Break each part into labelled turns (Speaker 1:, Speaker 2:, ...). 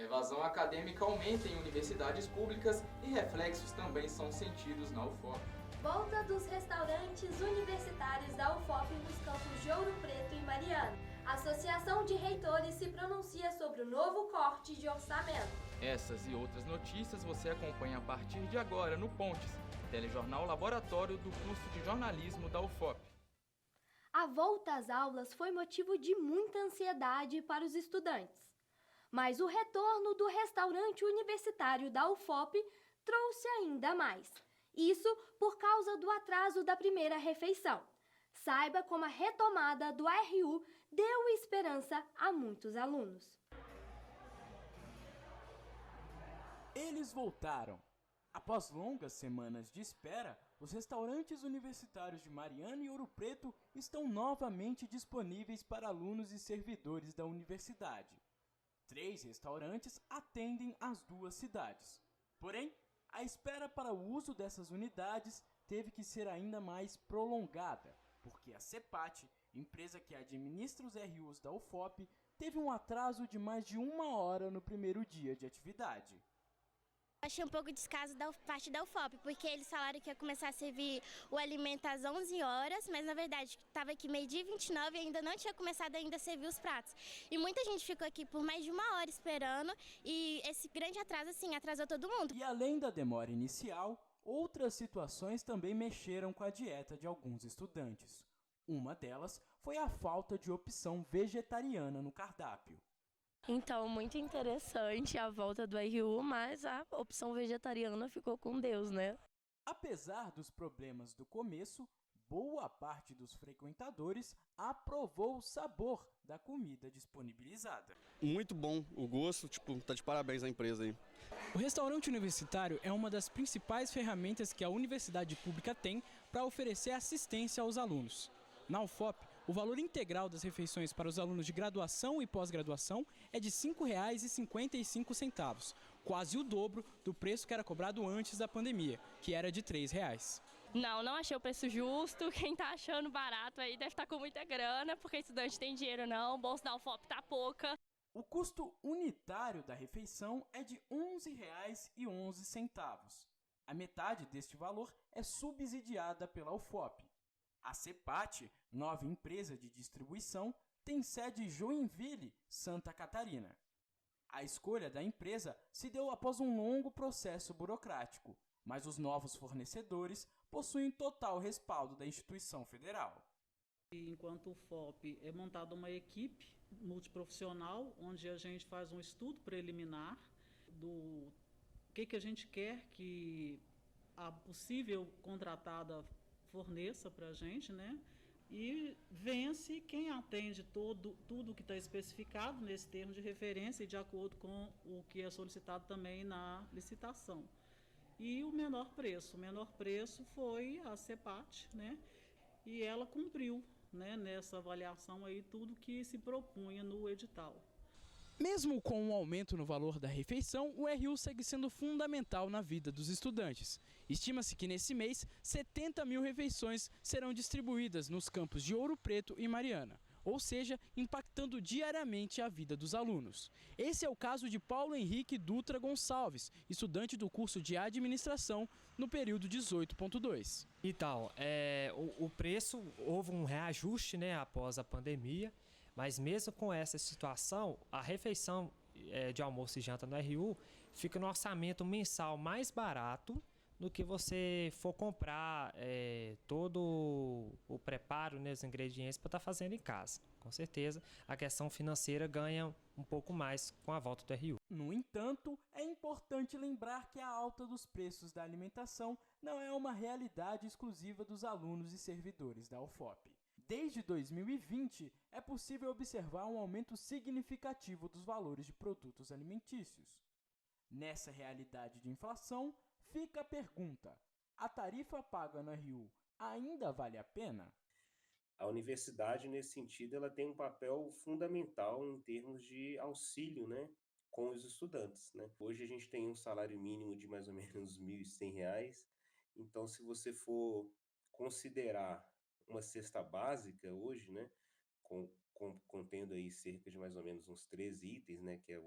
Speaker 1: A evasão acadêmica aumenta em universidades públicas e reflexos também são sentidos na UFOP.
Speaker 2: Volta dos restaurantes universitários da UFOP nos campos de Ouro Preto e Mariana. A Associação de Reitores se pronuncia sobre o novo corte de orçamento.
Speaker 1: Essas e outras notícias você acompanha a partir de agora no Pontes, telejornal laboratório do curso de jornalismo da UFOP.
Speaker 2: A volta às aulas foi motivo de muita ansiedade para os estudantes. Mas o retorno do restaurante universitário da UFOP trouxe ainda mais. Isso por causa do atraso da primeira refeição. Saiba como a retomada do RU deu esperança a muitos alunos.
Speaker 3: Eles voltaram. Após longas semanas de espera, os restaurantes universitários de Mariana e Ouro Preto estão novamente disponíveis para alunos e servidores da universidade. 3 restaurantes atendem as 2 cidades. Porém, a espera para o uso dessas unidades teve que ser ainda mais prolongada, porque a CEPAT, empresa que administra os RUs da UFOP, teve um atraso de mais de 1 hora no primeiro dia de atividade.
Speaker 4: Achei um pouco descaso da parte da UFOP, porque eles falaram que ia começar a servir o alimento às 11 horas, mas na verdade estava aqui meio-dia e 29 e ainda não tinha começado ainda a servir os pratos. E muita gente ficou aqui por mais de 1 hora esperando e esse grande atraso, assim, atrasou todo mundo.
Speaker 3: E além da demora inicial, outras situações também mexeram com a dieta de alguns estudantes. Uma delas foi a falta de opção vegetariana no cardápio.
Speaker 5: Então, muito interessante a volta do RU, mas a opção vegetariana ficou com Deus, né?
Speaker 3: Apesar dos problemas do começo, boa parte dos frequentadores aprovou o sabor da comida disponibilizada.
Speaker 6: Muito bom o gosto, tá de parabéns a empresa aí.
Speaker 7: O restaurante universitário é uma das principais ferramentas que a universidade pública tem para oferecer assistência aos alunos. Na UFOP, o valor integral das refeições para os alunos de graduação e pós-graduação é de R$ 5,55, quase o dobro do preço que era cobrado antes da pandemia, que era de R$ 3,00.
Speaker 5: Não achei o preço justo. Quem tá achando barato aí deve estar com muita grana, porque estudante tem dinheiro não, o bolso da UFOP tá pouca.
Speaker 3: O custo unitário da refeição é de R$ 11,11. A metade deste valor é subsidiada pela UFOP. A CEPAT, nova empresa de distribuição, tem sede em Joinville, Santa Catarina. A escolha da empresa se deu após um longo processo burocrático, mas os novos fornecedores possuem total respaldo da instituição federal.
Speaker 8: Enquanto o FOP é montada uma equipe multiprofissional, onde a gente faz um estudo preliminar do que a gente quer que a possível contratada forneça para a gente, né? E vence quem atende tudo que está especificado nesse termo de referência e de acordo com o que é solicitado também na licitação. E o menor preço foi a CEPAT, né? E ela cumpriu, né, nessa avaliação aí tudo que se propunha no edital.
Speaker 7: Mesmo com o aumento no valor da refeição, o RU segue sendo fundamental na vida dos estudantes. Estima-se que nesse mês, 70 mil refeições serão distribuídas nos campos de Ouro Preto e Mariana, ou seja, impactando diariamente a vida dos alunos. Esse é o caso de Paulo Henrique Dutra Gonçalves, estudante do curso de administração no período 18.2.
Speaker 9: Então, o preço, houve um reajuste, né, após a pandemia. Mas mesmo com essa situação, a refeição de almoço e janta no RU fica no orçamento mensal mais barato do que você for comprar todo o preparo, né, os ingredientes para estar fazendo em casa. Com certeza, a questão financeira ganha um pouco mais com a volta do RU.
Speaker 3: No entanto, é importante lembrar que a alta dos preços da alimentação não é uma realidade exclusiva dos alunos e servidores da UFOP. Desde 2020, é possível observar um aumento significativo dos valores de produtos alimentícios. Nessa realidade de inflação, fica a pergunta: a tarifa paga no RU ainda vale a pena?
Speaker 10: A universidade, nesse sentido, ela tem um papel fundamental em termos de auxílio, né, com os estudantes, né? Hoje a gente tem um salário mínimo de mais ou menos R$ 1.100, então se você for considerar uma cesta básica hoje, né, contendo aí cerca de mais ou menos uns 13 itens, né, que é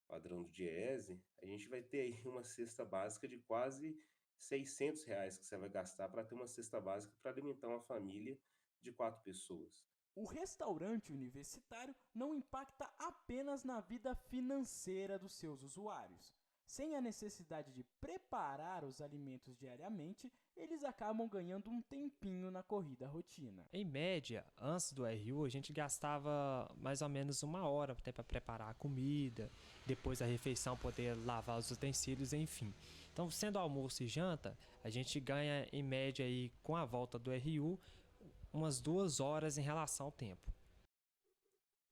Speaker 10: padrão do Diese, a gente vai ter aí uma cesta básica de quase R$ 600 que você vai gastar para ter uma cesta básica para alimentar uma família de 4 pessoas.
Speaker 3: O restaurante universitário não impacta apenas na vida financeira dos seus usuários. Sem a necessidade de preparar os alimentos diariamente, eles acabam ganhando um tempinho na corrida rotina.
Speaker 9: Em média, antes do RU, a gente gastava mais ou menos 1 hora para preparar a comida, depois da refeição poder lavar os utensílios, enfim. Então, sendo almoço e janta, a gente ganha em média aí, com a volta do RU, umas 2 horas em relação ao tempo.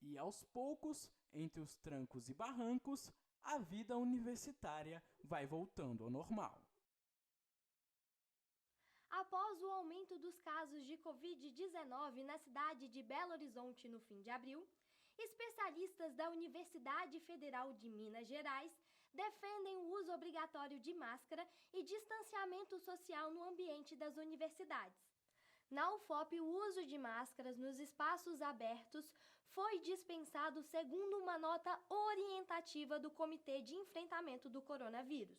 Speaker 3: E aos poucos, entre os trancos e barrancos, a vida universitária vai voltando ao normal.
Speaker 2: Após o aumento dos casos de Covid-19 na cidade de Belo Horizonte no fim de abril, especialistas da Universidade Federal de Minas Gerais defendem o uso obrigatório de máscara e distanciamento social no ambiente das universidades. Na UFOP, o uso de máscaras nos espaços abertos foi dispensado segundo uma nota orientativa do Comitê de Enfrentamento do Coronavírus.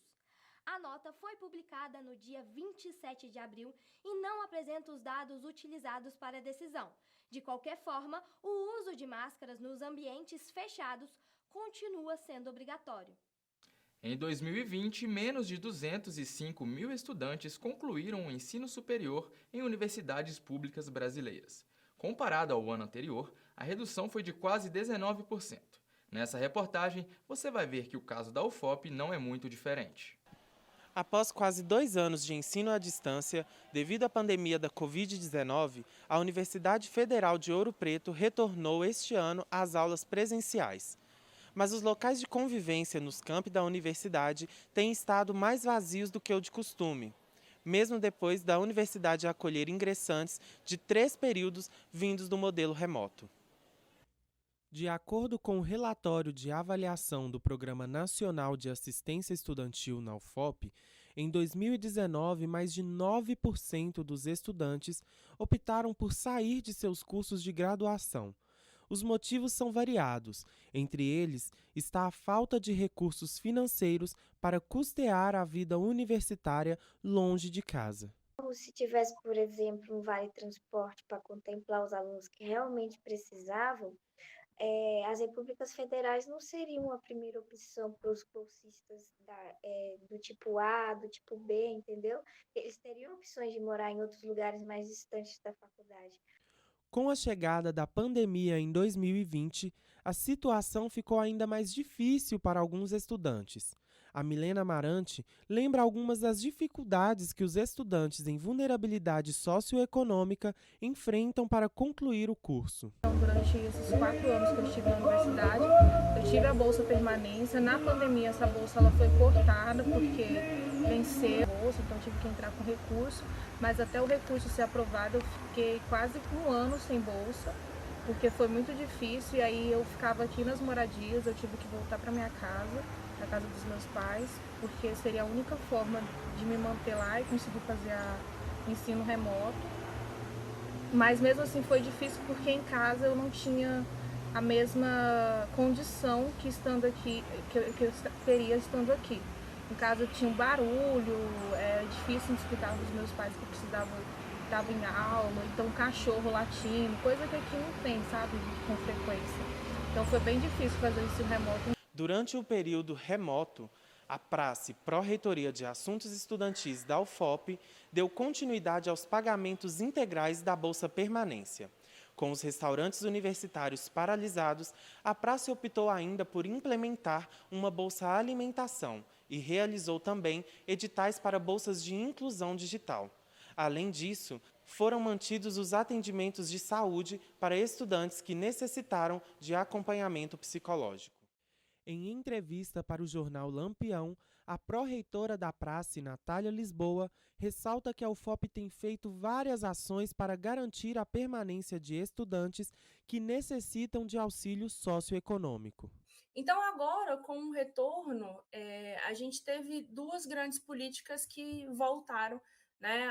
Speaker 2: A nota foi publicada no dia 27 de abril e não apresenta os dados utilizados para a decisão. De qualquer forma, o uso de máscaras nos ambientes fechados continua sendo obrigatório.
Speaker 1: Em 2020, menos de 205 mil estudantes concluíram o ensino superior em universidades públicas brasileiras. Comparado ao ano anterior, a redução foi de quase 19%. Nessa reportagem, você vai ver que o caso da UFOP não é muito diferente.
Speaker 11: Após quase 2 anos de ensino à distância, devido à pandemia da Covid-19, a Universidade Federal de Ouro Preto retornou este ano às aulas presenciais. Mas os locais de convivência nos campi da universidade têm estado mais vazios do que o de costume, mesmo depois da universidade acolher ingressantes de 3 períodos vindos do modelo remoto. De acordo com o relatório de avaliação do Programa Nacional de Assistência Estudantil na UFOP, em 2019, mais de 9% dos estudantes optaram por sair de seus cursos de graduação. Os motivos são variados. Entre eles está a falta de recursos financeiros para custear a vida universitária longe de casa.
Speaker 12: Se tivesse, por exemplo, um vale-transporte para contemplar os alunos que realmente precisavam, as repúblicas federais não seriam a primeira opção para os bolsistas do tipo A, do tipo B, entendeu? Eles teriam opções de morar em outros lugares mais distantes da faculdade.
Speaker 11: Com a chegada da pandemia em 2020, a situação ficou ainda mais difícil para alguns estudantes. A Milena Amarante lembra algumas das dificuldades que os estudantes em vulnerabilidade socioeconômica enfrentam para concluir o curso.
Speaker 13: Durante esses 4 anos que eu estive na universidade, eu tive a Bolsa Permanência. Na pandemia, essa bolsa ela foi cortada porque venceu a bolsa, então eu tive que entrar com recurso. Mas até o recurso ser aprovado, eu fiquei quase 1 ano sem bolsa, porque foi muito difícil. E aí eu ficava aqui nas moradias, eu tive que voltar para minha casa, na casa dos meus pais, porque seria a única forma de me manter lá e conseguir fazer o ensino remoto. Mas mesmo assim foi difícil porque em casa eu não tinha a mesma condição que estando aqui, que eu teria estando aqui. Em casa tinha um barulho, é difícil explicar para os meus pais que eu estava em aula, então cachorro latindo, coisa que aqui não tem, sabe, com frequência. Então foi bem difícil fazer o ensino remoto.
Speaker 11: Durante o período remoto, a praça Pró-Reitoria de Assuntos Estudantis da UFOP deu continuidade aos pagamentos integrais da Bolsa Permanência. Com os restaurantes universitários paralisados, a praça optou ainda por implementar uma bolsa alimentação e realizou também editais para bolsas de inclusão digital. Além disso, foram mantidos os atendimentos de saúde para estudantes que necessitaram de acompanhamento psicológico. Em entrevista para o jornal Lampião, a pró-reitora da praça, Natália Lisboa, ressalta que a UFOP tem feito várias ações para garantir a permanência de estudantes que necessitam de auxílio socioeconômico.
Speaker 14: Então, agora, com o retorno, a gente teve 2 grandes políticas que voltaram, né,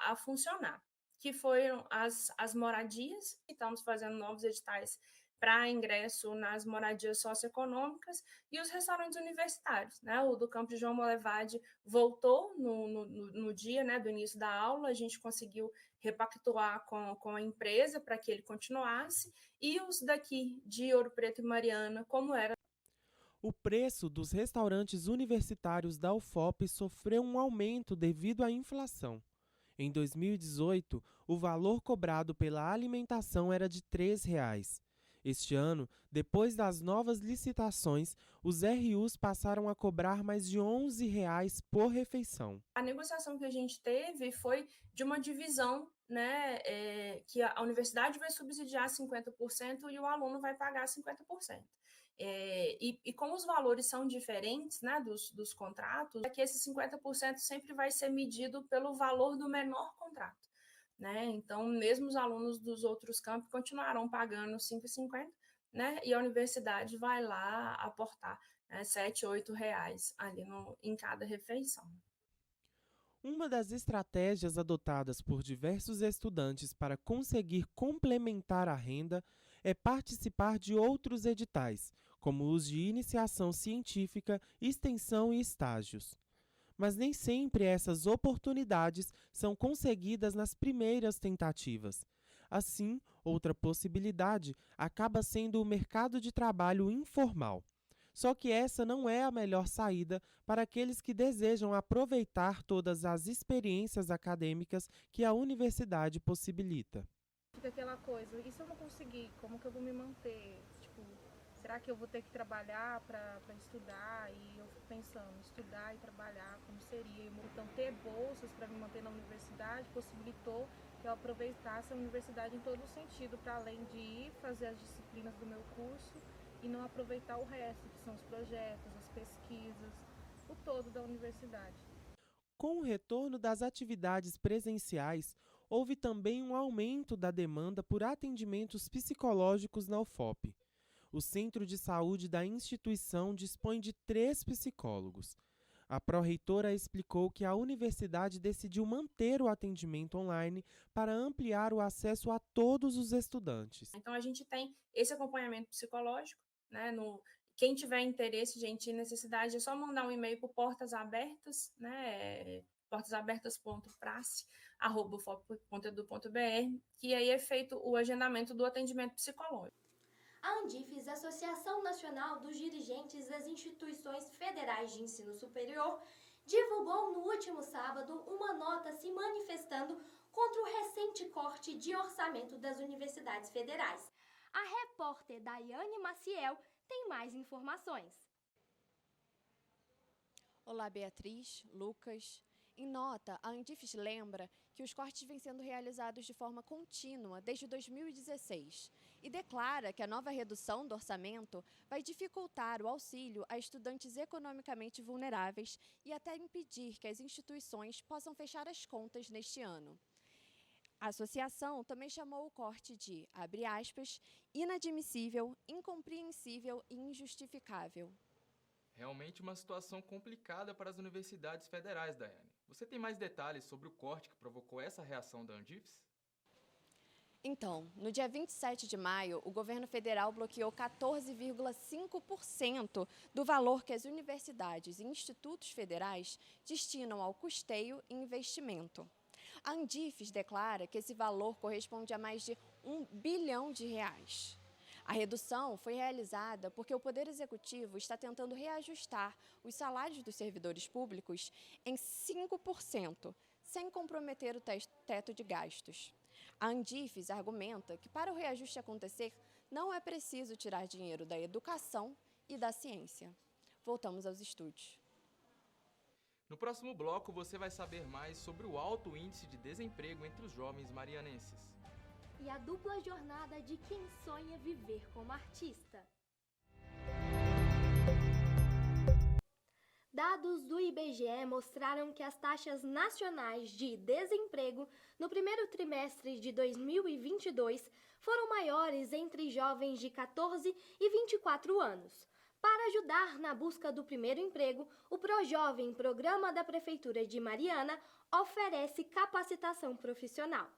Speaker 14: a funcionar, que foram as moradias. Estamos fazendo novos editais para ingresso nas moradias socioeconômicas e os restaurantes universitários, né? O do campus João Molevade voltou no dia, né, do início da aula, a gente conseguiu repactuar com a empresa para que ele continuasse, e os daqui de Ouro Preto e Mariana, como era.
Speaker 11: O preço dos restaurantes universitários da UFOP sofreu um aumento devido à inflação. Em 2018, o valor cobrado pela alimentação era de R$ 3,00. Este ano, depois das novas licitações, os RUs passaram a cobrar mais de R$ 11,00 por refeição.
Speaker 14: A negociação que a gente teve foi de uma divisão, né, que a universidade vai subsidiar 50% e o aluno vai pagar 50%. E como os valores são diferentes, né, dos contratos, é que esse 50% sempre vai ser medido pelo valor do menor contrato, né? Então, mesmo os alunos dos outros campos continuarão pagando R$ 5,50, né? E a universidade vai lá aportar, né, R$ 7, R$ 8,00 ali em cada refeição.
Speaker 11: Uma das estratégias adotadas por diversos estudantes para conseguir complementar a renda é participar de outros editais, como os de iniciação científica, extensão e estágios. Mas nem sempre essas oportunidades são conseguidas nas primeiras tentativas. Assim, outra possibilidade acaba sendo o mercado de trabalho informal. Só que essa não é a melhor saída para aqueles que desejam aproveitar todas as experiências acadêmicas que a universidade possibilita.
Speaker 13: Fica aquela coisa, e se eu não conseguir, como que eu vou me manter? Tipo, será que eu vou ter que trabalhar para estudar? E eu fico pensando, estudar e trabalhar, como seria? Então, ter bolsas para me manter na universidade possibilitou que eu aproveitasse a universidade em todo o sentido, para além de ir fazer as disciplinas do meu curso e não aproveitar o resto, que são os projetos, as pesquisas, o todo da universidade.
Speaker 11: Com o retorno das atividades presenciais, houve também um aumento da demanda por atendimentos psicológicos na UFOP. O Centro de Saúde da instituição dispõe de 3 psicólogos. A pró-reitora explicou que a universidade decidiu manter o atendimento online para ampliar o acesso a todos os estudantes.
Speaker 14: Então, a gente tem esse acompanhamento psicológico, né? Quem tiver interesse, gente, necessidade, é só mandar um e-mail para Portas Abertas, né? portasabertas.prace@ufop.edu.br, que aí é feito o agendamento do atendimento psicológico.
Speaker 2: A Andifes, Associação Nacional dos Dirigentes das Instituições Federais de Ensino Superior, divulgou no último sábado uma nota se manifestando contra o recente corte de orçamento das universidades federais. A repórter Daiane Maciel tem mais informações.
Speaker 15: Olá, Beatriz, Lucas. Em nota, a Andifes lembra que os cortes vêm sendo realizados de forma contínua desde 2016 e declara que a nova redução do orçamento vai dificultar o auxílio a estudantes economicamente vulneráveis e até impedir que as instituições possam fechar as contas neste ano. A associação também chamou o corte de, abre aspas, inadmissível, incompreensível e injustificável.
Speaker 1: Realmente uma situação complicada para as universidades federais, Daiane. Você tem mais detalhes sobre o corte que provocou essa reação da Andifes?
Speaker 15: Então, no dia 27 de maio, o governo federal bloqueou 14,5% do valor que as universidades e institutos federais destinam ao custeio e investimento. A Andifes declara que esse valor corresponde a mais de R$ 1 bilhão. A redução foi realizada porque o Poder Executivo está tentando reajustar os salários dos servidores públicos em 5%, sem comprometer o teto de gastos. A Andifes argumenta que para o reajuste acontecer, não é preciso tirar dinheiro da educação e da ciência. Voltamos aos estúdios.
Speaker 1: No próximo bloco, você vai saber mais sobre o alto índice de desemprego entre os jovens marianenses.
Speaker 2: E a dupla jornada de quem sonha viver como artista. Dados do IBGE mostraram que as taxas nacionais de desemprego no primeiro trimestre de 2022 foram maiores entre jovens de 14 e 24 anos. Para ajudar na busca do primeiro emprego, o ProJovem, programa da Prefeitura de Mariana, oferece capacitação profissional.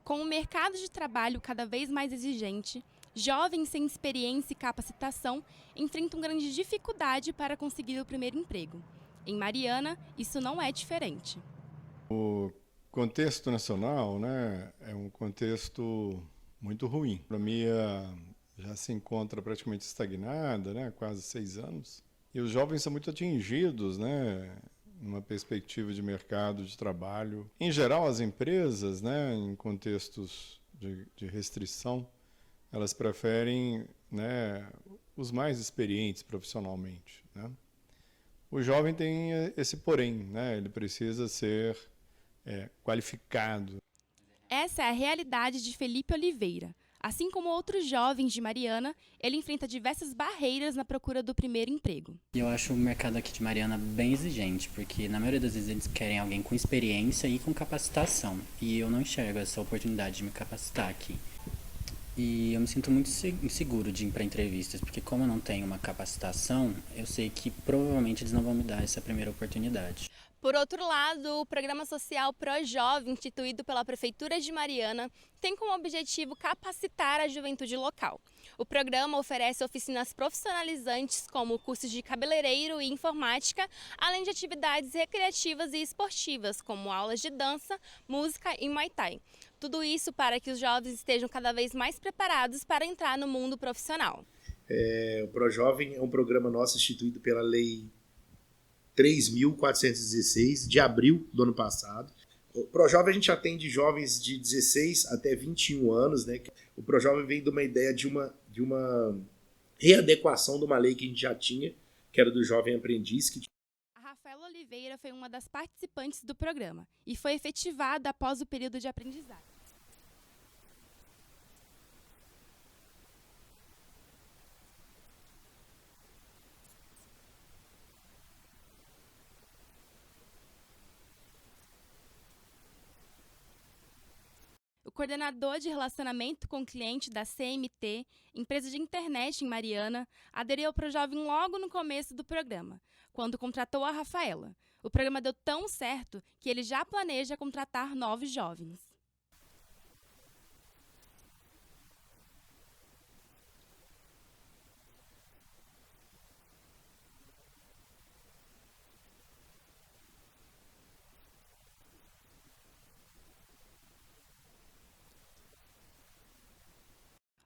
Speaker 16: Com o mercado de trabalho cada vez mais exigente, jovens sem experiência e capacitação enfrentam grande dificuldade para conseguir o primeiro emprego. Em Mariana, isso não é diferente.
Speaker 17: O contexto nacional, né, é um contexto muito ruim. A economia já se encontra praticamente estagnada, né, quase 6 anos. E os jovens são muito atingidos, né, numa perspectiva de mercado de trabalho. Em geral, as empresas, né, em contextos de restrição, elas preferem, né, os mais experientes profissionalmente, né? O jovem tem esse porém, né, ele precisa ser qualificado.
Speaker 16: Essa é a realidade de Felipe Oliveira. Assim como outros jovens de Mariana, ele enfrenta diversas barreiras na procura do primeiro emprego.
Speaker 18: Eu acho o mercado aqui de Mariana bem exigente, porque na maioria das vezes eles querem alguém com experiência e com capacitação. E eu não enxergo essa oportunidade de me capacitar aqui. E eu me sinto muito inseguro de ir para entrevistas, porque como eu não tenho uma capacitação, eu sei que provavelmente eles não vão me dar essa primeira oportunidade.
Speaker 16: Por outro lado, o Programa Social ProJovem, instituído pela Prefeitura de Mariana, tem como objetivo capacitar a juventude local. O programa oferece oficinas profissionalizantes como cursos de cabeleireiro e informática, além de atividades recreativas e esportivas, como aulas de dança, música e Muay Thai. Tudo isso para que os jovens estejam cada vez mais preparados para entrar no mundo profissional.
Speaker 19: O ProJovem é um programa nosso instituído pela Lei 3.416, de abril do ano passado. O ProJovem a gente atende jovens de 16 até 21 anos, né? O ProJovem vem de uma ideia de uma readequação de uma lei que a gente já tinha, que era do jovem aprendiz.
Speaker 16: A Rafaela Oliveira foi uma das participantes do programa e foi efetivada após o período de aprendizagem. O coordenador de relacionamento com o cliente da CMT, empresa de internet em Mariana, aderiu ao ProJovem logo no começo do programa, quando contratou a Rafaela. O programa deu tão certo que ele já planeja contratar novos jovens.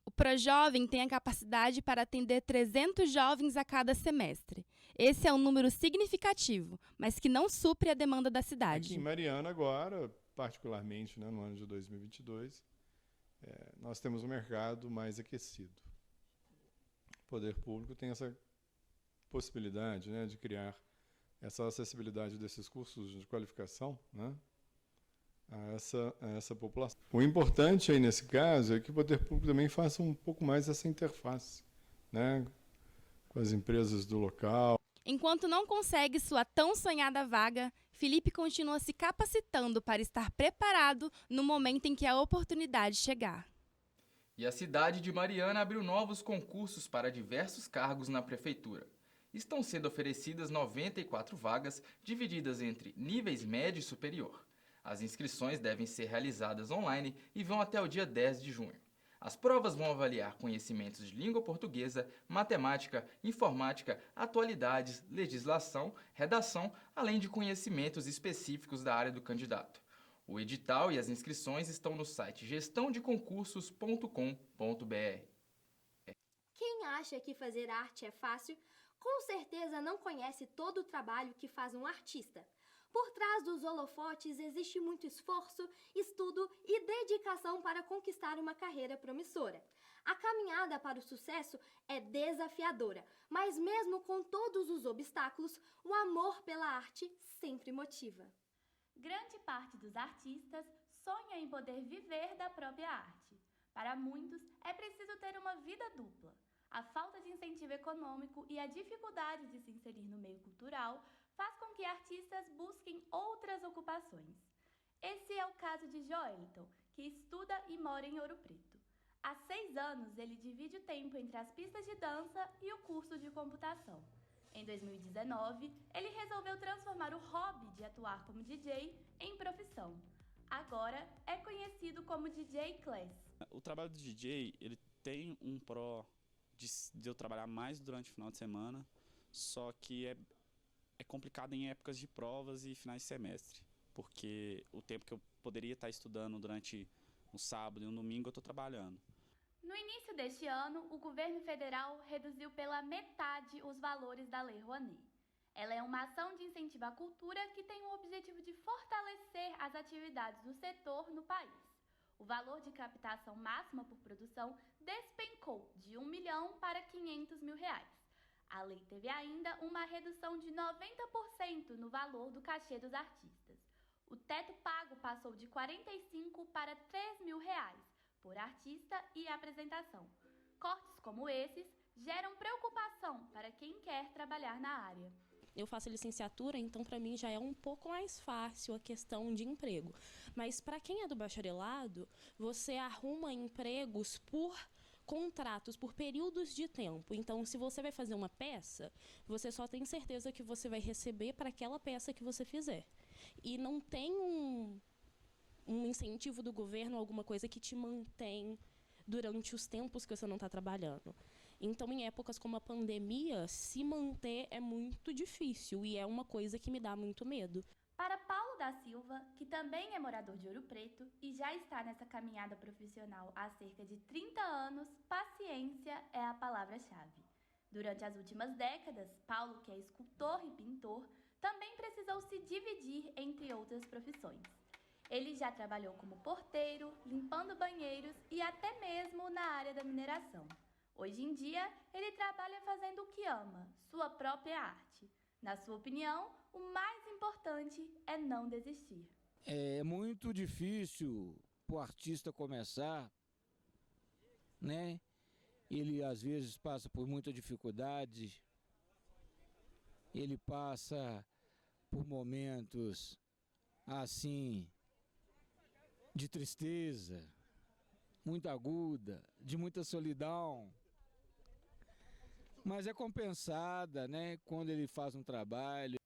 Speaker 16: O ProJovem tem a capacidade para atender 300 jovens a cada semestre. Esse é um número significativo, mas que não supre a demanda da cidade.
Speaker 17: Aqui em Mariana agora, particularmente, né, no ano de 2022, nós temos um mercado mais aquecido. O poder público tem essa possibilidade, né, de criar essa acessibilidade desses cursos de qualificação, né, a essa população. O importante aí nesse caso é que o poder público também faça um pouco mais essa interface, né, com as empresas do local.
Speaker 16: Enquanto não consegue sua tão sonhada vaga, Felipe continua se capacitando para estar preparado no momento em que a oportunidade chegar.
Speaker 1: E a cidade de Mariana abriu novos concursos para diversos cargos na prefeitura. Estão sendo oferecidas 94 vagas, divididas entre níveis médio e superior. As inscrições devem ser realizadas online e vão até o dia 10 de junho. As provas vão avaliar conhecimentos de língua portuguesa, matemática, informática, atualidades, legislação, redação, além de conhecimentos específicos da área do candidato. O edital e as inscrições estão no site gestãodeconcursos.com.br.
Speaker 2: Quem acha que fazer arte é fácil, com certeza não conhece todo o trabalho que faz um artista. Por trás dos holofotes existe muito esforço, estudo e dedicação para conquistar uma carreira promissora. A caminhada para o sucesso é desafiadora, mas mesmo com todos os obstáculos, o amor pela arte sempre motiva.
Speaker 20: Grande parte dos artistas sonha em poder viver da própria arte. Para muitos, é preciso ter uma vida dupla. A falta de incentivo econômico e a dificuldade de se inserir no meio cultural faz com que artistas busquem outras ocupações. Esse é o caso de Joeliton, que estuda e mora em Ouro Preto. Há 6 anos, ele divide o tempo entre as pistas de dança e o curso de computação. Em 2019, ele resolveu transformar o hobby de atuar como DJ em profissão. Agora é conhecido como DJ Class.
Speaker 21: O trabalho do DJ, ele tem um pró de eu trabalhar mais durante o final de semana, só que é complicado em épocas de provas e finais de semestre, porque o tempo que eu poderia estar estudando durante um sábado e um domingo eu estou trabalhando.
Speaker 20: No início deste ano, o governo federal reduziu pela metade os valores da Lei Rouanet. Ela é uma ação de incentivo à cultura que tem o objetivo de fortalecer as atividades do setor no país. O valor de captação máxima por produção despencou de 1 milhão para 500 mil reais. A lei teve ainda uma redução de 90% no valor do cachê dos artistas. O teto pago passou de 45 para 3 mil reais por artista e apresentação. Cortes como esses geram preocupação para quem quer trabalhar na área.
Speaker 22: Eu faço licenciatura, então para mim já é um pouco mais fácil a questão de emprego. Mas para quem é do bacharelado, você arruma empregos por contratos, por períodos de tempo. Então, se você vai fazer uma peça, você só tem certeza que você vai receber para aquela peça que você fizer. E não tem um incentivo do governo, alguma coisa que te mantém durante os tempos que você não está trabalhando. Então, em épocas como a pandemia, se manter é muito difícil e é uma coisa que me dá muito medo.
Speaker 20: Para Paulo da Silva, que também é morador de Ouro Preto e já está nessa caminhada profissional há cerca de 30 anos, paciência é a palavra-chave. Durante as últimas décadas, Paulo, que é escultor e pintor, também precisou se dividir entre outras profissões. Ele já trabalhou como porteiro, limpando banheiros e até mesmo na área da mineração. Hoje em dia, ele trabalha fazendo o que ama, sua própria arte. Na sua opinião, o mais importante é não desistir.
Speaker 23: É muito difícil para o artista começar, né? Ele às vezes passa por muita dificuldade, ele passa por momentos assim de tristeza, muito aguda, de muita solidão. Mas é compensada, né, quando ele faz um trabalho.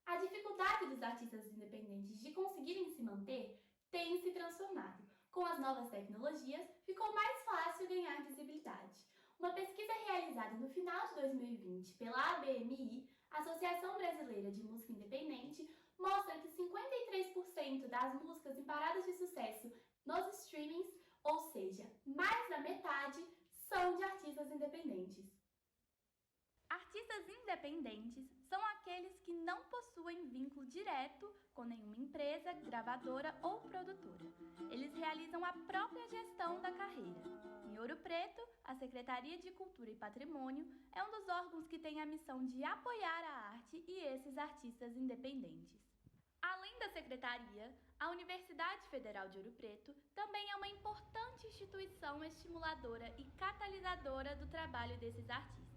Speaker 20: A dificuldade dos artistas independentes de conseguirem se manter tem se transformado. Com as novas tecnologias, ficou mais fácil ganhar visibilidade. Uma pesquisa realizada no final de 2020 pela ABMI, Associação Brasileira de Música Independente, mostra que 53% das músicas em paradas de sucesso nos streamings, ou seja, mais da metade, são de artistas independentes. Artistas independentes são aqueles que não possuem vínculo direto com nenhuma empresa, gravadora ou produtora. Eles realizam a própria gestão da carreira. Em Ouro Preto, a Secretaria de Cultura e Patrimônio é um dos órgãos que tem a missão de apoiar a arte e esses artistas independentes. Além da secretaria, a Universidade Federal de Ouro Preto também é uma importante instituição estimuladora e catalisadora do trabalho desses artistas.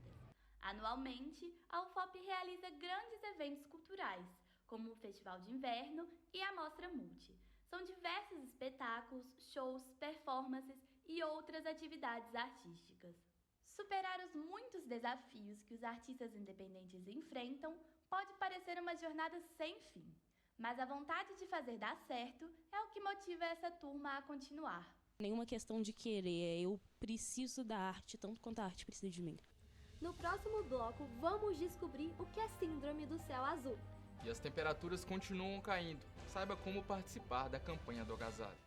Speaker 20: Anualmente, a UFOP realiza grandes eventos culturais, como o Festival de Inverno e a Mostra Multi. São diversos espetáculos, shows, performances e outras atividades artísticas. Superar os muitos desafios que os artistas independentes enfrentam pode parecer uma jornada sem fim. Mas a vontade de fazer dar certo é o que motiva essa turma a continuar.
Speaker 22: Nenhuma questão de querer, eu preciso da arte tanto quanto a arte precisa de mim.
Speaker 2: No próximo bloco, vamos descobrir o que é Síndrome do Céu Azul.
Speaker 1: E as temperaturas continuam caindo. Saiba como participar da campanha do agasalho.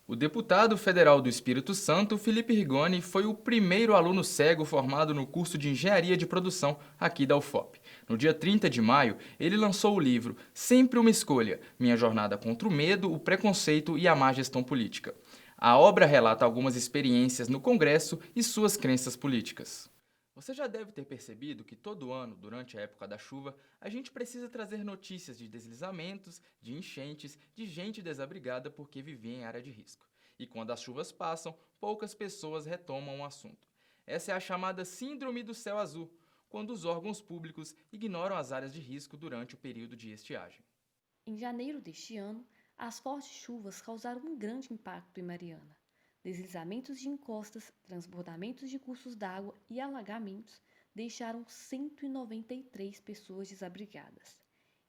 Speaker 1: O deputado federal do Espírito Santo, Felipe Rigoni, foi o primeiro aluno cego formado no curso de Engenharia de Produção aqui da UFOP. No dia 30 de maio, ele lançou o livro Sempre uma Escolha, Minha Jornada contra o Medo, o Preconceito e a Má Gestão Política. A obra relata algumas experiências no Congresso e suas crenças políticas. Você já deve ter percebido que todo ano, durante a época da chuva, a gente precisa trazer notícias de deslizamentos, de enchentes, de gente desabrigada porque vivia em área de risco. E quando as chuvas passam, poucas pessoas retomam o assunto. Essa é a chamada Síndrome do Céu Azul, quando os órgãos públicos ignoram as áreas de risco durante o período de estiagem.
Speaker 24: Em janeiro deste ano, as fortes chuvas causaram um grande impacto em Mariana. Deslizamentos de encostas, transbordamentos de cursos d'água e alagamentos deixaram 193 pessoas desabrigadas.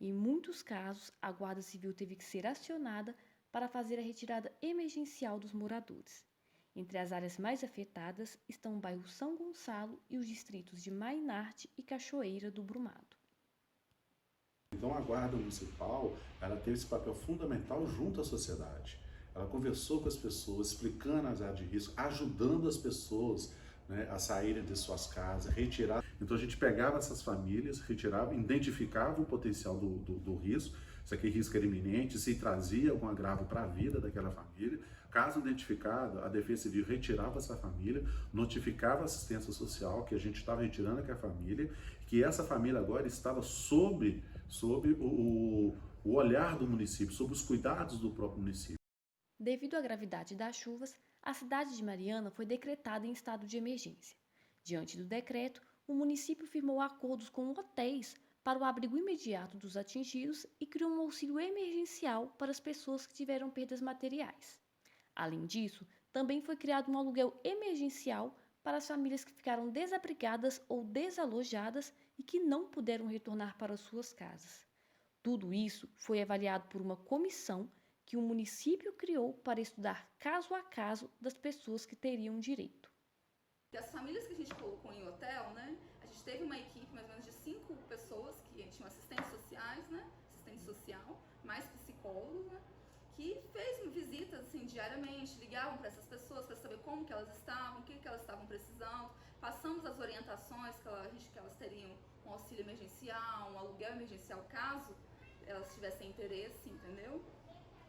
Speaker 24: Em muitos casos, a Guarda Civil teve que ser acionada para fazer a retirada emergencial dos moradores. Entre as áreas mais afetadas estão o bairro São Gonçalo e os distritos de Mainarte e Cachoeira do Brumado.
Speaker 4: Então a Guarda Municipal, ela teve esse papel fundamental junto à sociedade. Ela conversou com as pessoas, explicando as áreas de risco, ajudando as pessoas, né, a saírem de suas casas, retirar. Então a gente pegava essas famílias, retirava, identificava o potencial do risco, se aquele risco era iminente, se trazia algum agravo para a vida daquela família. Caso identificado, a Defesa Civil retirava essa família, notificava a assistência social que a gente estava retirando aquela família, que essa família agora estava sob o olhar do município, sob os cuidados do próprio município.
Speaker 24: Devido à gravidade das chuvas, a cidade de Mariana foi decretada em estado de emergência. Diante do decreto, o município firmou acordos com hotéis para o abrigo imediato dos atingidos e criou um auxílio emergencial para as pessoas que tiveram perdas materiais. Além disso, também foi criado um aluguel emergencial para as famílias que ficaram desabrigadas ou desalojadas e que não puderam retornar para suas casas. Tudo isso foi avaliado por uma comissão que o município criou para estudar caso a caso das pessoas que teriam direito.
Speaker 5: As famílias que a gente colocou em hotel, né, a gente teve uma equipe mais ou menos de 5 pessoas que tinham assistentes sociais, né, assistente social, mais psicólogos, né, que fez visitas assim, diariamente, ligavam para essas pessoas para saber como que elas estavam, o que elas estavam precisando, passamos as orientações que elas teriam um auxílio emergencial, um aluguel emergencial caso elas tivessem interesse, entendeu?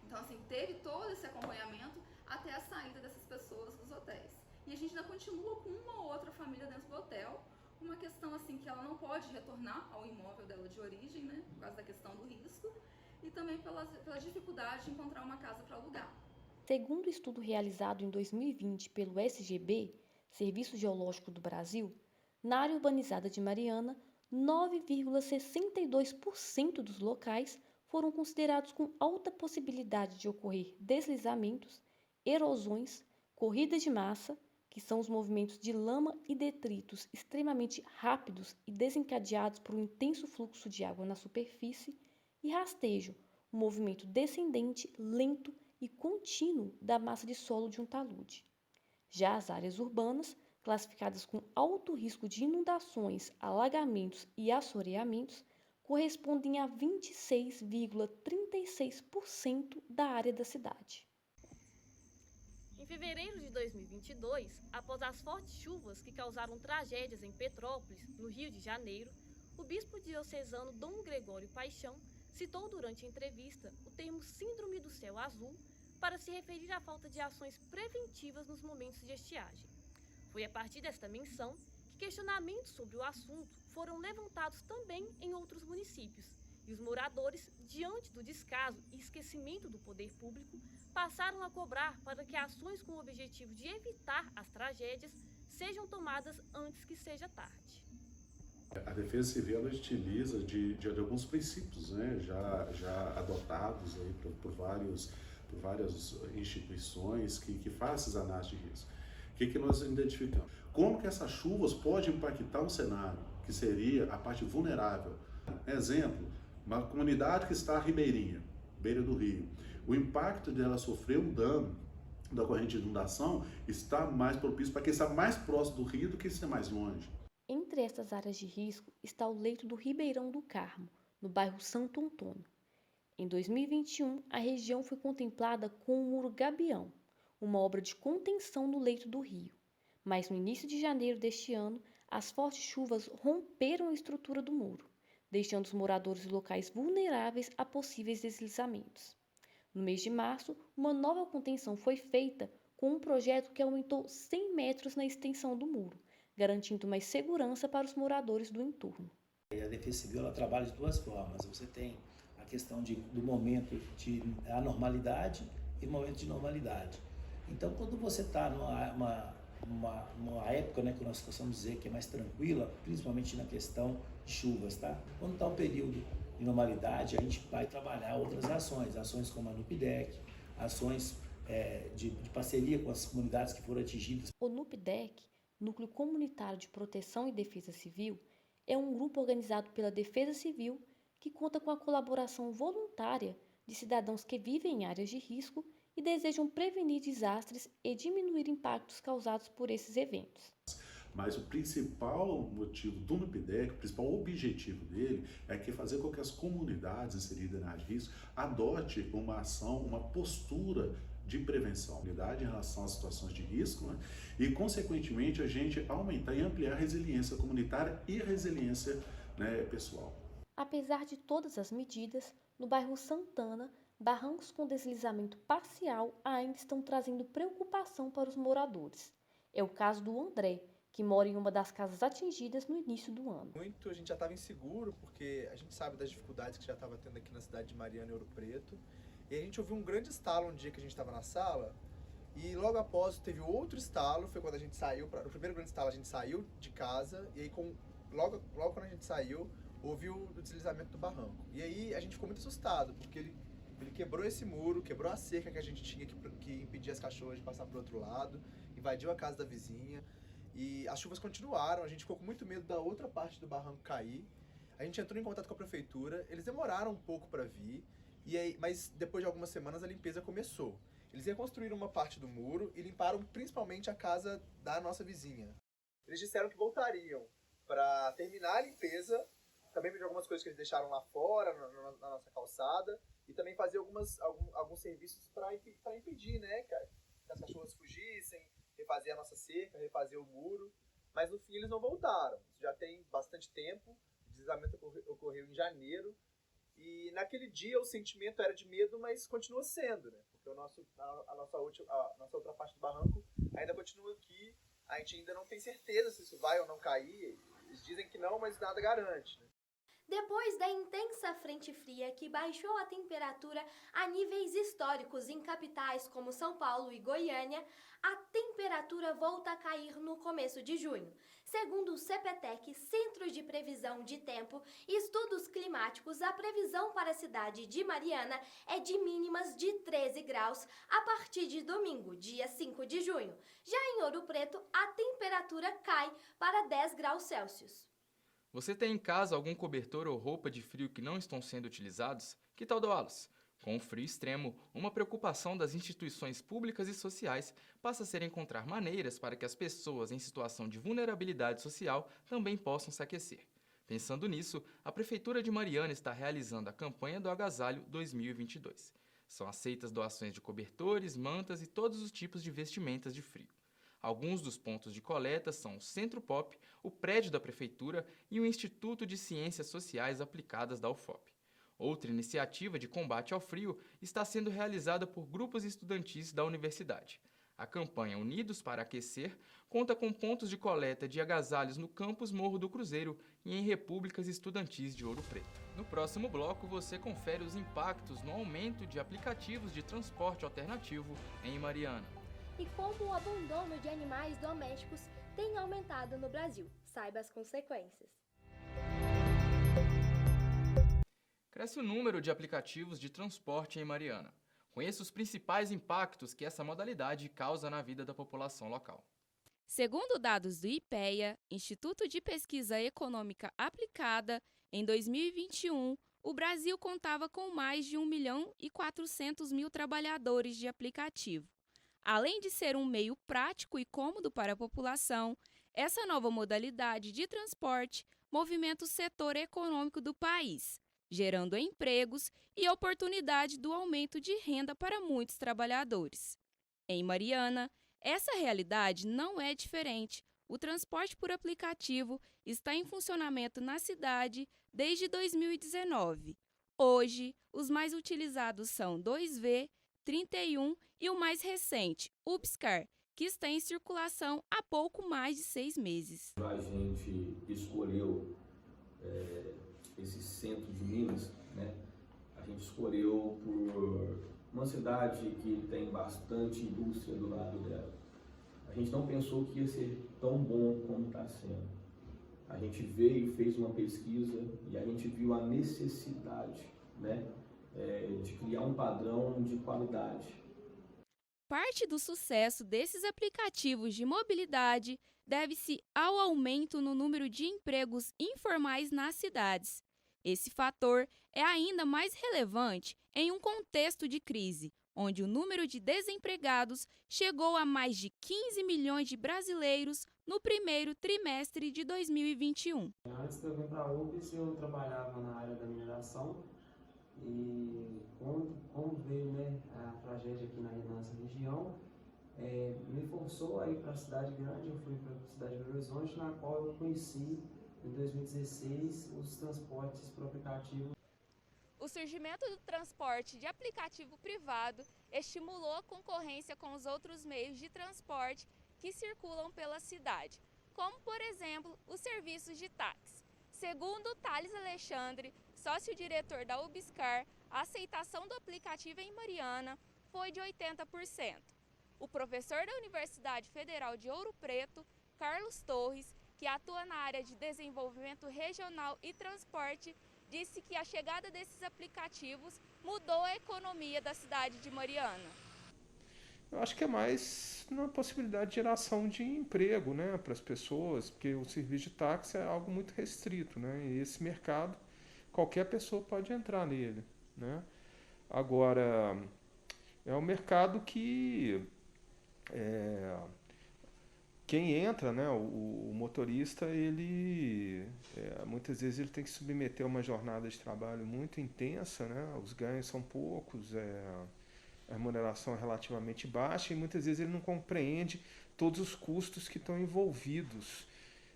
Speaker 5: Então, assim, teve todo esse acompanhamento até a saída dessas pessoas dos hotéis. E a gente ainda continua com uma ou outra família dentro do hotel, uma questão assim que ela não pode retornar ao imóvel dela de origem, né, por causa da questão do risco, e também pela dificuldade de encontrar uma casa para alugar.
Speaker 24: Segundo o estudo realizado em 2020 pelo SGB, Serviço Geológico do Brasil, na área urbanizada de Mariana, 9,62% dos locais foram considerados com alta possibilidade de ocorrer deslizamentos, erosões, corridas de massa, que são os movimentos de lama e detritos extremamente rápidos e desencadeados por um intenso fluxo de água na superfície, e rastejo, um movimento descendente, lento e contínuo da massa de solo de um talude. Já as áreas urbanas, classificadas com alto risco de inundações, alagamentos e assoreamentos, correspondem a 26,36% da área da cidade.
Speaker 6: Em fevereiro de 2022, após as fortes chuvas que causaram tragédias em Petrópolis, no Rio de Janeiro, o bispo diocesano Dom Gregório Paixão citou durante a entrevista o termo Síndrome do Céu Azul para se referir à falta de ações preventivas nos momentos de estiagem. Foi a partir desta menção que questionamentos sobre o assunto foram levantados também em outros municípios, e os moradores, diante do descaso e esquecimento do poder público, passaram a cobrar para que ações com o objetivo de evitar as tragédias sejam tomadas antes que seja tarde.
Speaker 4: A Defesa Civil ela utiliza de alguns princípios, né, já adotados aí por várias instituições que fazem essas análises de risco. O que nós identificamos? Como que essas chuvas podem impactar um cenário que seria a parte vulnerável? Exemplo, uma comunidade que está ribeirinha, beira do rio. O impacto dela sofrer um dano da corrente de inundação está mais propício para quem está mais próximo do rio do que está mais longe.
Speaker 24: Entre estas áreas de risco está o leito do Ribeirão do Carmo, no bairro Santo Antônio. Em 2021, a região foi contemplada com o Muro Gabião, uma obra de contenção no leito do rio. Mas no início de janeiro deste ano, as fortes chuvas romperam a estrutura do muro, deixando os moradores locais vulneráveis a possíveis deslizamentos. No mês de março, uma nova contenção foi feita com um projeto que aumentou 100 metros na extensão do muro, garantindo mais segurança para os moradores do entorno.
Speaker 8: A Defesa Civil ela trabalha de duas formas. Você tem a questão do momento de anormalidade e momento de normalidade. Então, quando você está numa época, né, que nós possamos dizer que é mais tranquila, principalmente na questão de chuvas, tá? Quando está o período de normalidade, a gente vai trabalhar outras ações como a NUPDEC, ações de parceria com as comunidades que foram atingidas.
Speaker 24: O NUPDEC, Núcleo Comunitário de Proteção e Defesa Civil, é um grupo organizado pela Defesa Civil que conta com a colaboração voluntária de cidadãos que vivem em áreas de risco e desejam prevenir desastres e diminuir impactos causados por esses eventos.
Speaker 4: Mas o principal motivo do NUPIDEC, o principal objetivo dele é que fazer com que as comunidades inseridas na área de risco adote uma ação, uma postura de prevenção, unidade em relação às situações de risco, né? E, consequentemente, a gente aumentar e ampliar a resiliência comunitária e a resiliência, né, pessoal.
Speaker 24: Apesar de todas as medidas, no bairro Santana, barrancos com deslizamento parcial ainda estão trazendo preocupação para os moradores. É o caso do André, que mora em uma das casas atingidas no início do ano.
Speaker 3: A gente já estava inseguro, porque a gente sabe das dificuldades que já estava tendo aqui na cidade de Mariana e Ouro Preto. E a gente ouviu um grande estalo um dia que a gente estava na sala, e logo após teve outro estalo, foi quando a gente saiu, o primeiro grande estalo a gente saiu de casa, e aí logo quando a gente saiu, houve o deslizamento do barranco. E aí a gente ficou muito assustado, porque ele quebrou esse muro, quebrou a cerca que a gente tinha que impedir as cachorras de passar para o outro lado, invadiu a casa da vizinha. E as chuvas continuaram, a gente ficou com muito medo da outra parte do barranco cair. A gente entrou em contato com a prefeitura, eles demoraram um pouco para vir, mas depois de algumas semanas a limpeza começou. Eles reconstruíram uma parte do muro e limparam principalmente a casa da nossa vizinha. Eles disseram que voltariam para terminar a limpeza, também de algumas coisas que eles deixaram lá fora, na nossa calçada, e também fazer alguns serviços para impedir, né, que as cachorras fugissem, refazer a nossa cerca, refazer o muro, mas no fim eles não voltaram. Isso já tem bastante tempo, o deslizamento ocorreu em janeiro, e naquele dia o sentimento era de medo, mas continua sendo, né? Porque a nossa outra parte do barranco ainda continua aqui, a gente ainda não tem certeza se isso vai ou não cair, eles dizem que não, mas nada garante, né?
Speaker 2: Depois da intensa frente fria que baixou a temperatura a níveis históricos em capitais como São Paulo e Goiânia, a temperatura volta a cair no começo de junho. Segundo o CPTEC, Centro de Previsão de Tempo e Estudos Climáticos, a previsão para a cidade de Mariana é de mínimas de 13 graus a partir de domingo, dia 5 de junho. Já em Ouro Preto, a temperatura cai para 10 graus Celsius.
Speaker 1: Você tem em casa algum cobertor ou roupa de frio que não estão sendo utilizados? Que tal doá-los? Com o frio extremo, uma preocupação das instituições públicas e sociais passa a ser encontrar maneiras para que as pessoas em situação de vulnerabilidade social também possam se aquecer. Pensando nisso, a Prefeitura de Mariana está realizando a campanha do Agasalho 2022. São aceitas doações de cobertores, mantas e todos os tipos de vestimentas de frio. Alguns dos pontos de coleta são o Centro Pop, o prédio da Prefeitura e o Instituto de Ciências Sociais Aplicadas da UFOP. Outra iniciativa de combate ao frio está sendo realizada por grupos estudantis da universidade. A campanha Unidos para Aquecer conta com pontos de coleta de agasalhos no campus Morro do Cruzeiro e em repúblicas estudantis de Ouro Preto. No próximo bloco, você confere os impactos no aumento de aplicativos de transporte alternativo em Mariana.
Speaker 2: E como o abandono de animais domésticos tem aumentado no Brasil. Saiba as consequências.
Speaker 1: Cresce o número de aplicativos de transporte em Mariana. Conheça os principais impactos que essa modalidade causa na vida da população local.
Speaker 7: Segundo dados do IPEA, Instituto de Pesquisa Econômica Aplicada, em 2021, o Brasil contava com mais de 1.400.000 trabalhadores de aplicativo. Além de ser um meio prático e cômodo para a população, essa nova modalidade de transporte movimenta o setor econômico do país, gerando empregos e oportunidade do aumento de renda para muitos trabalhadores. Em Mariana, essa realidade não é diferente. O transporte por aplicativo está em funcionamento na cidade desde 2019. Hoje, os mais utilizados são 2V, 31 e o mais recente, UPSCar, que está em circulação há pouco mais de 6 meses.
Speaker 9: A gente escolheu esse centro de Minas, né? A gente escolheu por uma cidade que tem bastante indústria do lado dela. A gente não pensou que ia ser tão bom como está sendo. A gente veio, fez uma pesquisa e a gente viu a necessidade, né, de criar um padrão de qualidade.
Speaker 7: Parte do sucesso desses aplicativos de mobilidade deve-se ao aumento no número de empregos informais nas cidades. Esse fator é ainda mais relevante em um contexto de crise, onde o número de desempregados chegou a mais de 15 milhões de brasileiros no primeiro trimestre de 2021.
Speaker 10: Antes de eu vir para a UBS, eu trabalhava na área da mineração e como veio, né, a tragédia aqui na nossa região, me forçou a ir para a cidade grande. Eu fui para a cidade de Belo Horizonte, na qual eu conheci em 2016 os transportes por aplicativo.
Speaker 7: O surgimento do transporte de aplicativo privado estimulou a concorrência com os outros meios de transporte que circulam pela cidade, como, por exemplo, os serviços de táxi. Segundo Thales Alexandre, sócio-diretor da UBSCar, a aceitação do aplicativo em Mariana foi de 80%. O professor da Universidade Federal de Ouro Preto, Carlos Torres, que atua na área de desenvolvimento regional e transporte, disse que a chegada desses aplicativos mudou a economia da cidade de Mariana.
Speaker 11: Eu acho que é mais uma possibilidade de geração de emprego, né, para as pessoas, porque o serviço de táxi é algo muito restrito, né, e esse mercado, qualquer pessoa pode entrar nele, né. Agora, é um mercado que quem entra, né, o motorista, ele muitas vezes ele tem que submeter a uma jornada de trabalho muito intensa, né, os ganhos são poucos, a remuneração é relativamente baixa e muitas vezes ele não compreende todos os custos que estão envolvidos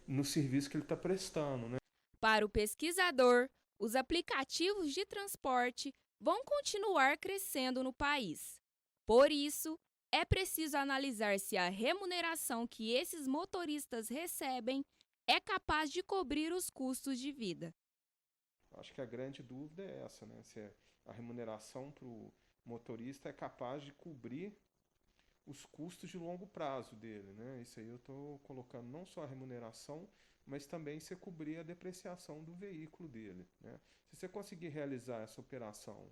Speaker 11: no serviço que ele está prestando, né?
Speaker 7: Para o pesquisador, os aplicativos de transporte vão continuar crescendo no país. Por isso, é preciso analisar se a remuneração que esses motoristas recebem é capaz de cobrir os custos de vida.
Speaker 11: Acho que a grande dúvida é essa, né? Se a remuneração para o motorista é capaz de cobrir os custos de longo prazo dele, né? Isso aí eu estou colocando não só a remuneração, mas também se cobrir a depreciação do veículo dele, né? Se você conseguir realizar essa operação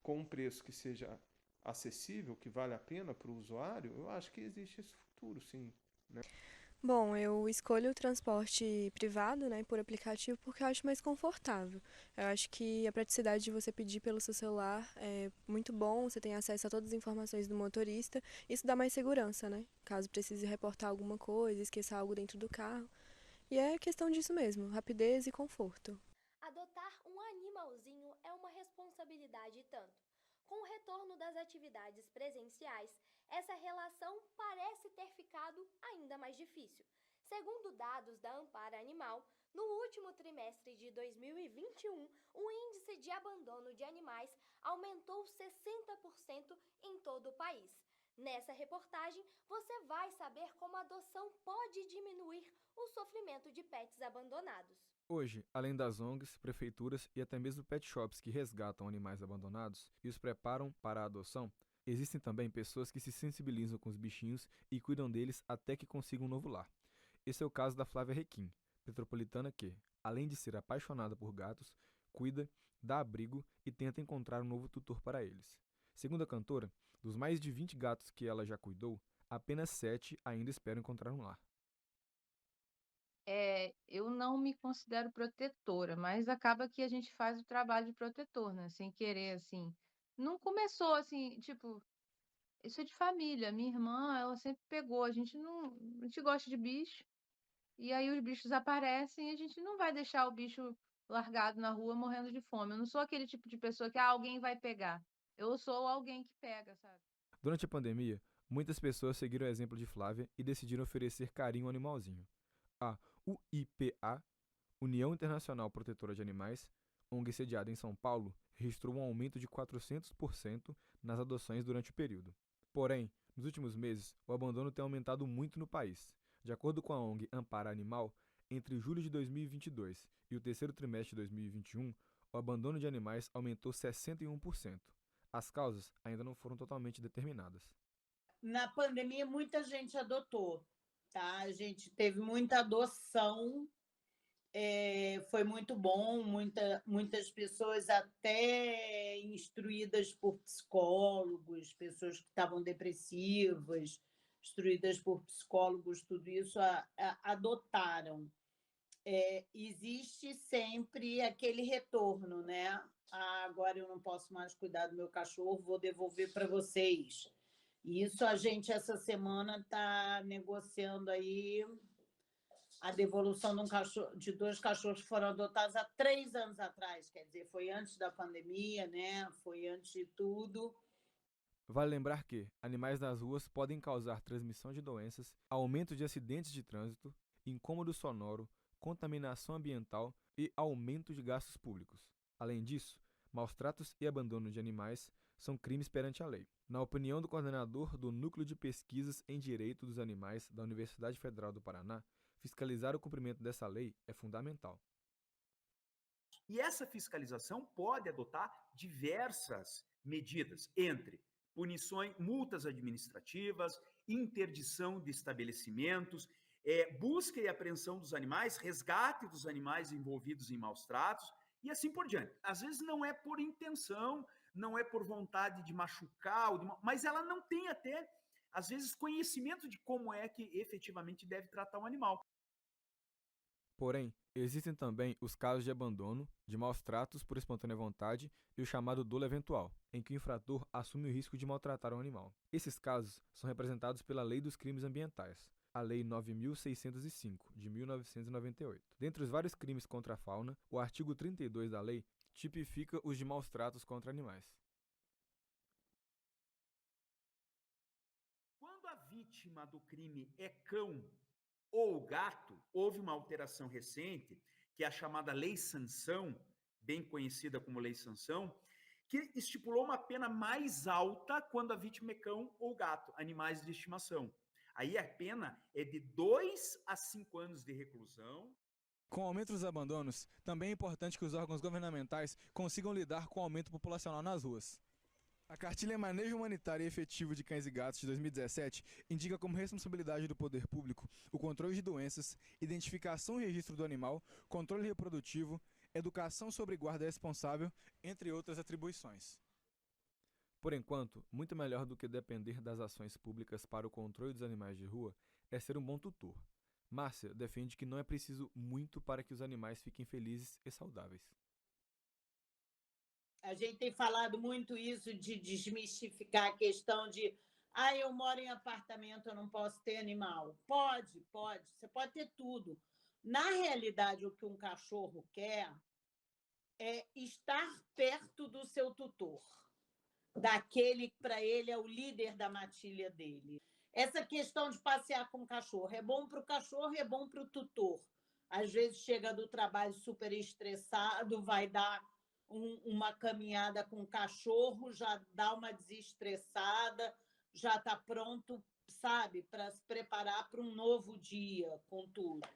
Speaker 11: com um preço que seja acessível, que vale a pena para o usuário, eu acho que existe esse futuro, sim, né?
Speaker 12: Bom, eu escolho o transporte privado, né, por aplicativo, porque eu acho mais confortável. Eu acho que a praticidade de você pedir pelo seu celular é muito bom, você tem acesso a todas as informações do motorista, isso dá mais segurança, né, caso precise reportar alguma coisa, esqueça algo dentro do carro. E é questão disso mesmo, rapidez e conforto.
Speaker 2: Adotar um animalzinho é uma responsabilidade e tanto. Com o retorno das atividades presenciais, essa relação parece ter ficado ainda mais difícil. Segundo dados da Ampar Animal, no último trimestre de 2021, o índice de abandono de animais aumentou 60% em todo o país. Nessa reportagem, você vai saber como a adoção pode diminuir o sofrimento de pets abandonados.
Speaker 13: Hoje, além das ONGs, prefeituras e até mesmo pet shops que resgatam animais abandonados e os preparam para a adoção, existem também pessoas que se sensibilizam com os bichinhos e cuidam deles até que consigam um novo lar. Esse é o caso da Flávia Requim, petropolitana que, além de ser apaixonada por gatos, cuida, dá abrigo e tenta encontrar um novo tutor para eles. Segundo a cantora, dos mais de 20 gatos que ela já cuidou, apenas 7 ainda esperam encontrar um lar.
Speaker 25: Eu não me considero protetora, mas acaba que a gente faz o trabalho de protetor, né? Sem querer, assim. Não começou assim, tipo, isso é de família. Minha irmã, ela sempre pegou. A gente gosta de bicho, e aí os bichos aparecem e a gente não vai deixar o bicho largado na rua morrendo de fome. Eu não sou aquele tipo de pessoa que alguém vai pegar. Eu sou alguém que pega, sabe?
Speaker 13: Durante a pandemia, muitas pessoas seguiram o exemplo de Flávia e decidiram oferecer carinho ao animalzinho. A UIPA, União Internacional Protetora de Animais, ONG sediada em São Paulo, registrou um aumento de 400% nas adoções durante o período. Porém, nos últimos meses, o abandono tem aumentado muito no país. De acordo com a ONG Ampar Animal, entre julho de 2022 e o terceiro trimestre de 2021, o abandono de animais aumentou 61%. As causas ainda não foram totalmente determinadas.
Speaker 26: Na pandemia, muita gente adotou. Tá? A gente teve muita adoção, foi muito bom, muitas pessoas até instruídas por psicólogos, pessoas que estavam depressivas, instruídas por psicólogos, tudo isso adotaram. existe sempre aquele retorno, né? Agora eu não posso mais cuidar do meu cachorro, vou devolver para vocês. E isso a gente, essa semana, está negociando aí a devolução de 2 cachorros que foram adotados há 3 anos atrás. Quer dizer, foi antes da pandemia, né? Foi antes de tudo.
Speaker 13: Vale lembrar que animais nas ruas podem causar transmissão de doenças, aumento de acidentes de trânsito, incômodo sonoro, contaminação ambiental e aumento de gastos públicos. Além disso, maus-tratos e abandono de animais são crimes perante a lei. Na opinião do coordenador do Núcleo de Pesquisas em Direito dos Animais da Universidade Federal do Paraná, fiscalizar o cumprimento dessa lei é fundamental.
Speaker 14: E essa fiscalização pode adotar diversas medidas, entre punições, multas administrativas, interdição de estabelecimentos, busca e apreensão dos animais, resgate dos animais envolvidos em maus-tratos e assim por diante. Às vezes não é por intenção, não é por vontade de machucar, mas ela não tem até, às vezes, conhecimento de como é que efetivamente deve tratar um animal.
Speaker 13: Porém, existem também os casos de abandono, de maus-tratos por espontânea vontade e o chamado dolo eventual, em que o infrator assume o risco de maltratar um animal. Esses casos são representados pela Lei dos Crimes Ambientais, a Lei 9.605, de 1998. Dentre os vários crimes contra a fauna, o artigo 32 da lei tipifica os de maus-tratos contra animais.
Speaker 14: Quando a vítima do crime é cão ou gato, houve uma alteração recente, que é a chamada Lei Sanção, bem conhecida como Lei Sanção, que estipulou uma pena mais alta quando a vítima é cão ou gato, animais de estimação. Aí a pena é de 2 a 5 anos de reclusão.
Speaker 13: Com o aumento dos abandonos, também é importante que os órgãos governamentais consigam lidar com o aumento populacional nas ruas. A Cartilha Manejo Humanitário e Efetivo de Cães e Gatos de 2017 indica como responsabilidade do poder público o controle de doenças, identificação e registro do animal, controle reprodutivo, educação sobre guarda responsável, entre outras atribuições. Por enquanto, muito melhor do que depender das ações públicas para o controle dos animais de rua é ser um bom tutor. Márcia defende que não é preciso muito para que os animais fiquem felizes e saudáveis.
Speaker 26: A gente tem falado muito isso de desmistificar a questão de eu moro em apartamento, eu não posso ter animal. Pode. Você pode ter tudo. Na realidade, o que um cachorro quer é estar perto do seu tutor, daquele que para ele é o líder da matilha dele. Essa questão de passear com o cachorro é bom para o cachorro e é bom para o tutor. Às vezes chega do trabalho super estressado, vai dar uma caminhada com o cachorro, já dá uma desestressada, já está pronto, sabe, para se preparar para um novo dia com tudo.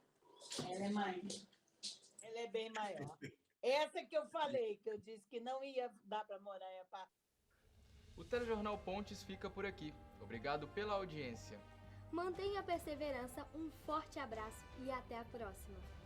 Speaker 26: Ela é bem maior. Essa que eu falei, que eu disse que não ia dar para morar em apartamento.
Speaker 1: O Telejornal Pontes fica por aqui. Obrigado pela audiência.
Speaker 2: Mantenha a perseverança, um forte abraço e até a próxima.